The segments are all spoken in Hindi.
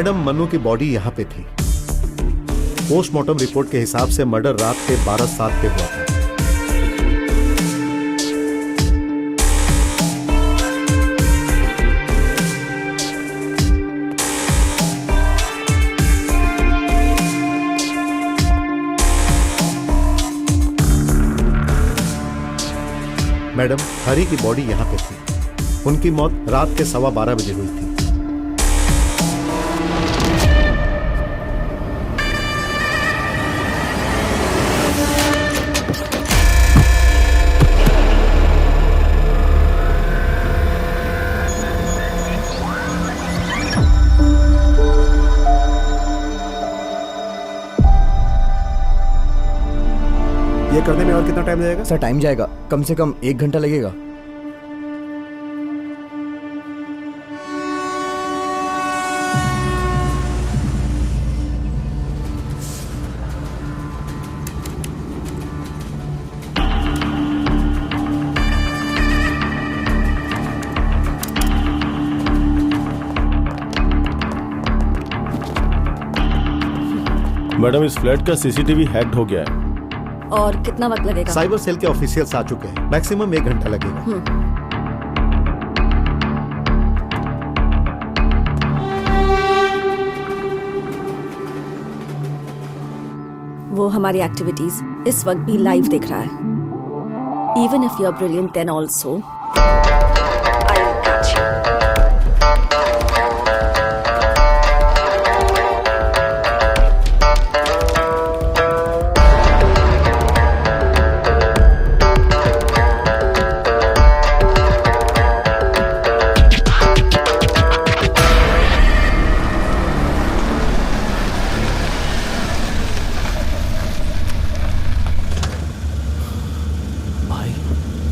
मैडम, मनु की बॉडी यहाँ पे थी। पोस्टमार्टम रिपोर्ट के हिसाब से मर्डर रात के 12:07 पे हुआ था। मैडम, हरी की बॉडी यहाँ पे थी। उनकी मौत रात के 12:15 बजे हुई थी। ये करने में और कितना टाइम लगेगा? सर टाइम जाएगा, कम से कम 1 घंटा लगेगा। मैडम, इस फ्लैट का सीसीटीवी हैक्ड हो गया है। और कितना वक्त लगेगा? साइबर सेल के ऑफिशियल्स आ चुके हैं। मैक्सिमम 1 घंटा लगेगा। वो हमारी एक्टिविटीज इस वक्त भी लाइव देख रहा है। Even if you are brilliant then also I will catch you.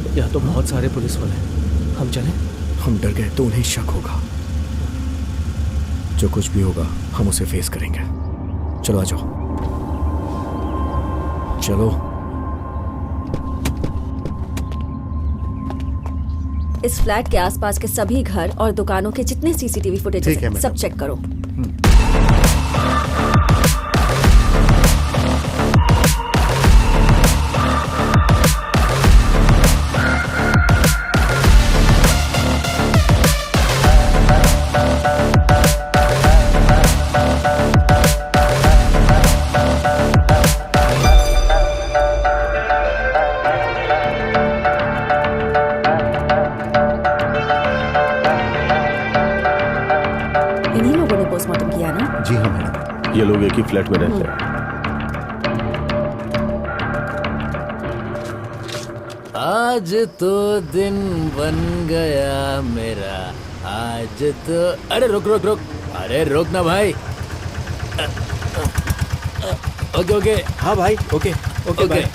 यहाँ तो बहुत सारे पुलिस वाले हैं। हम चलें? हम डर गए तो उन्हें शक होगा। जो कुछ भी होगा हम उसे फेस करेंगे। चलो आ जाओ, चलो। इस फ्लैट के आसपास के सभी घर और दुकानों के जितने सीसीटीवी फुटेज सब चेक करो। इन्हीं लोगों ने पोस्टमार्टम किया ना? जी हाँ मैडम। ये लोग एक ही फ्लैट में रहते हैं। आज तो दिन बन गया मेरा, आज तो। अरे रुक रुक रुक, अरे रुक ना भाई। Okay okay. हाँ भाई, ओके ओके ओके।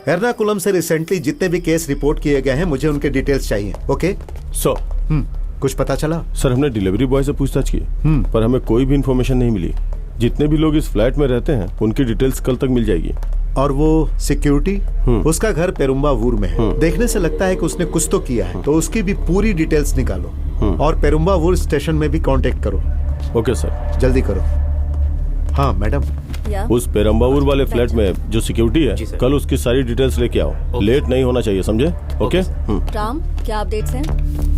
एर्नाकुलम से रिसेंटली जितने भी केस रिपोर्ट किए गए हैं, मुझे उनके डिटेल्स चाहिए। Okay sir. कुछ पता चला? सर, हमने डिलीवरी बॉय से पूछताछ की, पर हमें कोई भी इंफॉर्मेशन नहीं मिली। जितने भी लोग इस फ्लैट में रहते हैं उनकी डिटेल्स कल तक मिल जाएगी। और वो सिक्योरिटी, उसका घर पेरुम्बावूर में है। देखने से लगता है कि उसने कुछ तो किया है, तो उसकी भी पूरी डिटेल्स निकालो और पेरुम्बावूर स्टेशन में भी कांटेक्ट करो। ओके सर, जल्दी करो। हाँ मैडम, उस पेरुम्बावूर वाले फ्लैट में जो सिक्योरिटी है, कल उसकी सारी डिटेल्स लेके आओ। लेट नहीं होना चाहिए, समझे? ओके। राम, क्या अपडेट्स हैं?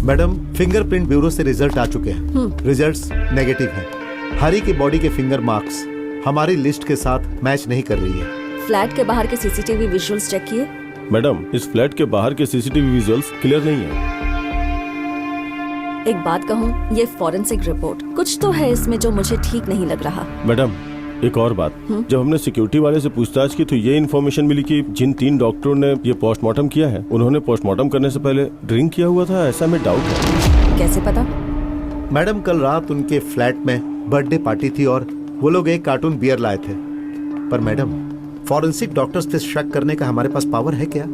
मैडम, फिंगरप्रिंट ब्यूरो से रिजल्ट आ चुके हैं। रिजल्ट्स नेगेटिव हैं। हरी की बॉडी के फिंगर मार्क्स हमारी लिस्ट के साथ मैच नहीं कर रही है। फ्लैट के बाहर के सीसीटीवी विजुअल्स चेक किए? मैडम, इस फ्लैट के बाहर के सीसीटीवी विजुअल्स क्लियर नहीं है। एक बात कहूँ, ये फॉरेंसिक रिपोर्ट कुछ तो है इसमें जो मुझे ठीक नहीं लग रहा। मैडम, एक और बात, जब हमने सिक्योरिटी वाले से पूछताछ की तो ये इन्फॉर्मेशन मिली कि जिन 3 डॉक्टरों ने ये पोस्टमार्टम किया है, उन्होंने पोस्टमार्टम करने से पहले ड्रिंक किया हुआ था। ऐसा में डाउट है। कैसे पता? मैडम, कल रात उनके फ्लैट में बर्थडे पार्टी थी और वो लोग 1 कार्टून बियर लाए थे। पर मैडम, फॉरेंसिक डॉक्टर्स पे शक करने का हमारे पास पावर है क्या?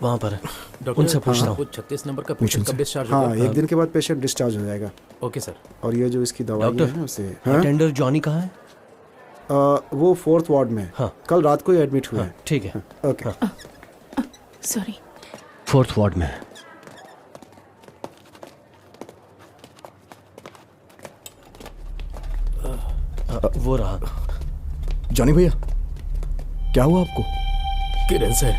वहाँ पर है। डॉक्टर उनसे पूछता हूँ। 36 नंबर का पेशेंट कब डिस्चार्ज हाँ, होगा? 1 दिन के बाद पेशेंट डिस्चार्ज हो जाएगा। Okay sir. और ये जो इसकी दवाई डॉक्टर, है ना उसे, हाँ? अटेंडर जॉनी कहाँ है? वो 4th वार्ड में है। हाँ। कल रात को ही एडमिट हुआ है। ठीक है, ओके। सॉरी। 4th वार्ड में है। वो रहा। जॉनी भैया, क्या हुआ आपको? किरण सर,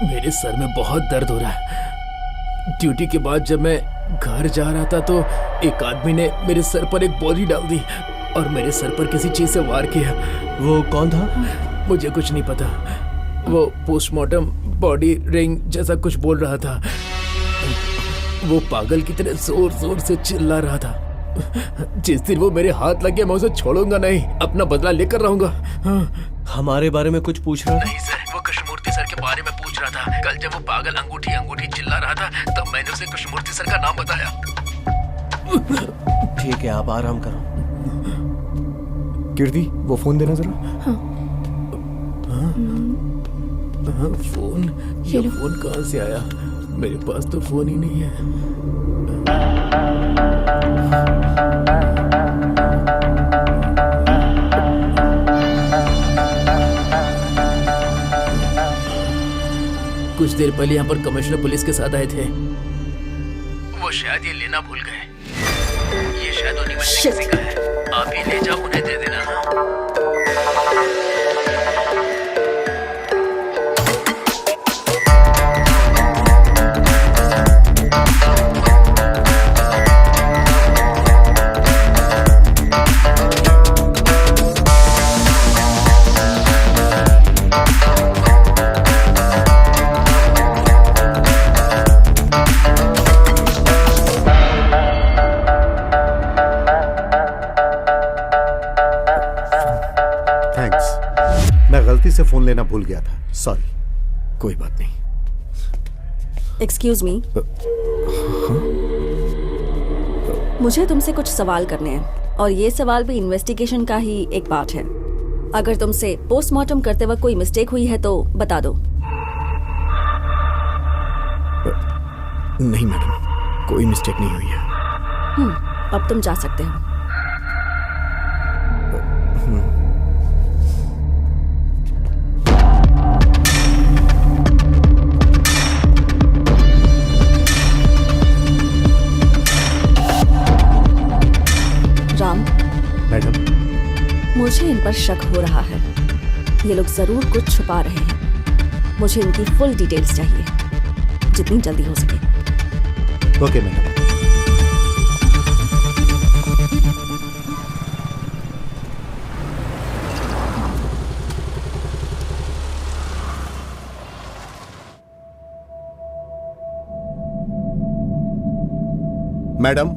मेरे सर में बहुत दर्द हो रहा है। ड्यूटी के बाद जब मैं घर जा रहा था तो एक आदमी ने मेरे सर पर एक बॉडी डाल दी और मेरे सर पर किसी चीज से वार किया। वो कौन था? मुझे कुछ नहीं पता। वो पोस्टमार्टम बॉडी रिंग जैसा कुछ बोल रहा था। वो पागल की तरह जोर जोर से चिल्ला रहा था। जिस दिन वो मेरे हाथ लग गया मैं उसे छोड़ूंगा नहीं, अपना बदला लेकर रहूंगा। हमारे बारे में कुछ पूछ रहा था? नहीं सर, वो कृष्णमूर्ति सर के बारे में पूछ रहा था। कल जब वो पागल अंगूठी अंगूठी चिल्ला रहा था तब मैंने उसे कृष्णमूर्ति सर का नाम बताया। ठीक है, आप आराम करो। कीर्ति, वो फोन देना जरा। फोन? ये फोन कहाँ से आया? मेरे पास तो फोन ही नहीं है। कुछ देर पहले यहाँ पर कमिश्नर पुलिस के साथ आए थे। वो शायद ये लेना भूल गए। ये शायद उन्हीं में से किसी का है। आप ही ले जाओ, उन्हें दे देना। थैंक्स, मैं गलती से फोन लेना भूल गया था। सॉरी। कोई बात नहीं। एक्सक्यूज मी, मुझे तुमसे कुछ सवाल करने हैं और ये सवाल भी इन्वेस्टिगेशन का ही एक पार्ट है। अगर तुमसे पोस्टमार्टम करते वक्त कोई मिस्टेक हुई है तो बता दो। नहीं मैडम, कोई मिस्टेक नहीं हुई है। अब तुम जा सकते हो। राम, मैडम, मुझे इन पर शक हो रहा है। ये लोग जरूर कुछ छुपा रहे हैं। मुझे इनकी फुल डिटेल्स चाहिए, जितनी जल्दी हो सके। Okay madam. मैडम,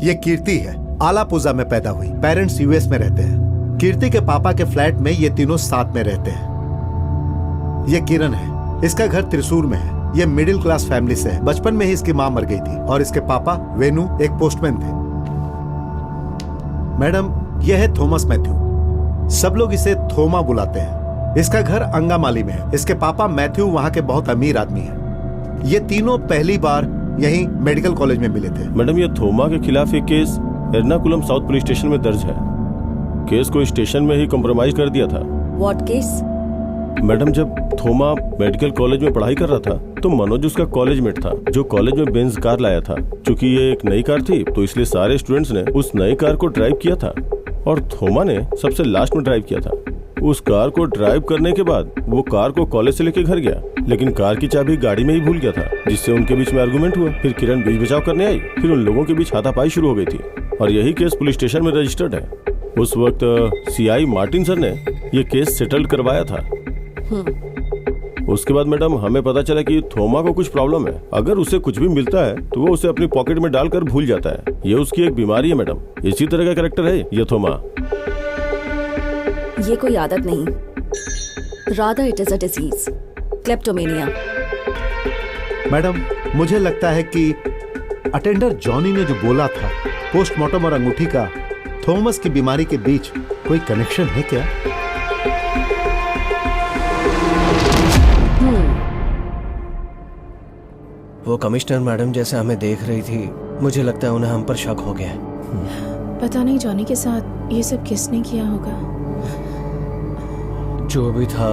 ये कीर्ति है। आलापुजा में पैदा हुई, पेरेंट्स यूएस में रहते हैं। कीर्ति के पापा के फ्लैट में ये तीनों साथ में रहते हैं। ये किरण है, इसका घर त्रिशूर में है। ये मिडिल क्लास फैमिली से है। बचपन में ही इसकी मां मर गई थी और इसके पापा वेनु एक पोस्टमैन थे। मैडम, यह है थॉमस मैथ्यू। सब लोग इसे थोमा बुलाते हैं। इसका घर अंगामाली में है। इसके पापा मैथ्यू वहाँ के बहुत अमीर आदमी हैं। ये तीनों पहली बार यहीं मेडिकल कॉलेज में मिले थे। मैडम, ये थोमा के खिलाफ एक case Ernakulam south police station में दर्ज है। केस को स्टेशन में ही कॉम्प्रोमाइज कर दिया था। What case? मैडम, जब थोमा मेडिकल कॉलेज में पढ़ाई कर रहा था तो मनोज उसका कॉलेज मेट था जो कॉलेज में बेंज कार लाया था। क्योंकि ये एक नई कार थी तो इसलिए सारे स्टूडेंट्स ने उस नई कार को ड्राइव किया था और थोमा ने सबसे लास्ट में ड्राइव किया था। उस कार को ड्राइव करने के बाद वो कार को कॉलेज से लेके घर गया, लेकिन कार की चाबी गाड़ी में ही भूल गया था, जिससे उनके बीच में आर्गुमेंट हुआ। फिर किरण बीच बचाव करने आई, फिर उन लोगों के बीच हाथापाई शुरू हो गई थी और यही केस पुलिस स्टेशन में रजिस्टर्ड है। उस वक्त सीआई मार्टिन सर ने ये केस सेटल करवाया था। उसके बाद मैडम हमें पता चला कि थोमा को कुछ प्रॉब्लम है। अगर उसे कुछ भी मिलता है तो वो उसे अपनी पॉकेट में डालकर भूल जाता है। ये उसकी एक बीमारी है मैडम। इसी तरह का कैरेक्टर है ये थोमा। ये कोई आदत नहीं, rather it is a disease, kleptomania. Madam मुझे लगता है कि अटेंडर जॉनी ने जो बोला था पोस्टमार्टम और अंगूठी का थॉमस की बीमारी के बीच कोई कनेक्शन है क्या? वो कमिश्नर मैडम जैसे हमें देख रही थी, मुझे लगता है उन्हें हम पर शक हो गया है। पता नहीं जॉनी के साथ ये सब किसने किया होगा। जो भी था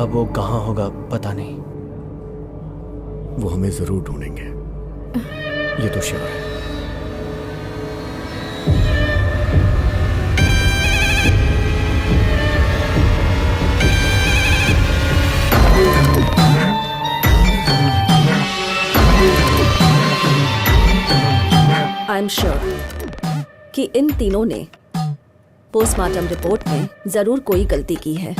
अब वो कहाँ होगा पता नहीं। वो हमें जरूर ढूंढेंगे, ये तो श्योर है। आई एम श्योर कि इन तीनों ने पोस्टमार्टम रिपोर्ट में जरूर कोई गलती की है।